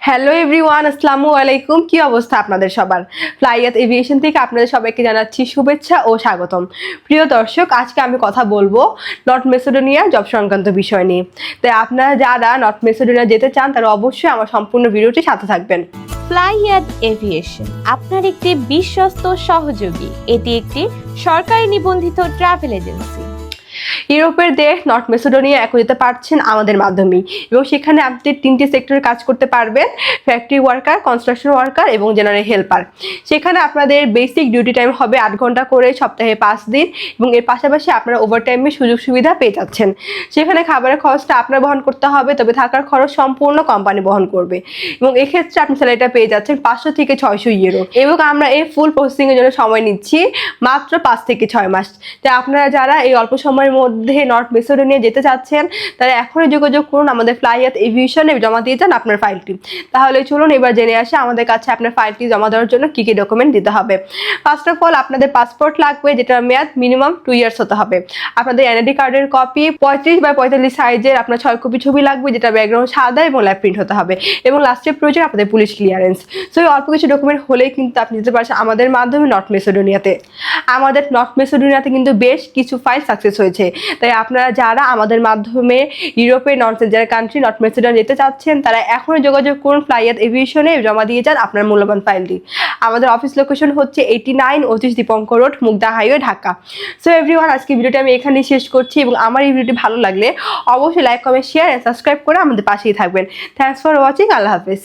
Hello everyone, আসসালামু আলাইকুম। কি অবস্থা আপনাদের সবার? ফ্লাইয়াত এভিয়েশন থেকে আপনাদের সবাইকে জানাচ্ছি শুভেচ্ছা ও স্বাগতম। প্রিয় দর্শক, আজকে আমি কথা বলবো নর্থ মেসিডোনিয়া জব সংক্রান্ত বিষয় নিয়ে। তাই আপনারা যারা নর্থ মেসিডোনিয়া যেতে চান তারা অবশ্যই আমার সম্পূর্ণ ভিডিওটি সাথে থাকবেন। ফ্লাইয়াত এভিয়েশন আপনার একটি বিশ্বস্ত সহযোগী। এটি একটি সরকারি নিবন্ধিত ট্রাভেল এজেন্সি। ইউরোপের দেশ নর্থ মেসিডোনিয়া এখন যেতে পারছেন আমাদের মাধ্যমেই, এবং সেখানে আপনি 3টি সেক্টরে কাজ করতে পারবেন: ফ্যাক্টরি ওয়ার্কার, কনস্ট্রাকশন ওয়ার্কার এবং জেনারেল হেল্পার। সেখানে আপনাদের বেসিক ডিউটি টাইম হবে 8 ঘন্টা করে সপ্তাহে 5 দিন, এবং এর পাশাপাশি আপনারা ওভারটাইমের সুযোগ সুবিধা পেয়ে যাচ্ছেন। সেখানে খাবারের খরচটা আপনার বহন করতে হবে, তবে থাকার খরচ সম্পূর্ণ কোম্পানি বহন করবে, এবং এক্ষেত্রে আপনি স্যালারিটা পেয়ে যাচ্ছেন 500 থেকে 600 ইউরো। এবং আমরা এই ফুল প্রসেসিংয়ের জন্য সময় নিচ্ছি মাত্র 5 থেকে 6 মাস। তাই আপনারা যারা এই অল্প সময়ের মধ্যে নর্থ মেসিডোনিয়া যেতে চাচ্ছেন তারা এখনই যোগাযোগ করুন আমাদের ফ্লাইয়াত এভিয়েশনে, জমা দিয়ে যান আপনার ফাইলটি। তাহলে চলুন এবার জেনে আসি আমাদের কাছে আপনার ফাইলটি জমা দেওয়ার জন্য কি কি ডকুমেন্ট দিতে হবে। ফার্স্ট অফ অল, আপনাদের পাসপোর্ট লাগবে, যেটার মেয়াদ মিনিমাম 2 ইয়ার্স হতে হবে। আপনাদের এনআইডি কার্ডের কপি 35x45 সাইজের আপনার 6 কপি ছবি লাগবে, যেটা ব্যাকগ্রাউন্ড সাদা এবং ল্যাব প্রিন্ট হতে হবে। এবং লাস্টে প্রয়োজন আপনাদের পুলিশ ক্লিয়ারেন্স। সো এই অল্প কিছু ডকুমেন্ট হলেই কিন্তু আপনি যেতে পারছেন আমাদের মাধ্যমে নর্থ মেসিডোনিয়াতে। আমাদের নর্থ মেসিডোনিয়াতে কিন্তু বেশ কিছু ফাইল সাকসেস হয়েছে। তাই আপনারা যারা আমাদের মাধ্যমে ইউরোপের যারা কান্ট্রি নর্থ মেসিডোনিয়া যেতে চাচ্ছেন তারা এখনই যোগাযোগ করুন ফ্লাইয়াত এভিয়েশনে, জমা দিয়ে যান আপনার মূল্যবান ফাইলটি। আমাদের অফিস লোকেশন হচ্ছে 89 25 Dipankar road, Mugda highway, Dhaka. So everyone, আজকে ভিডিওটা আমি এখানেই শেষ করছি, এবং আমার এই ভিডিওটি ভালো লাগলে অবশ্যই like, comment, share and subscribe করে আমাদের পাশেই থাকবেন। Thanks for watching. আল্লাহ হাফেজ।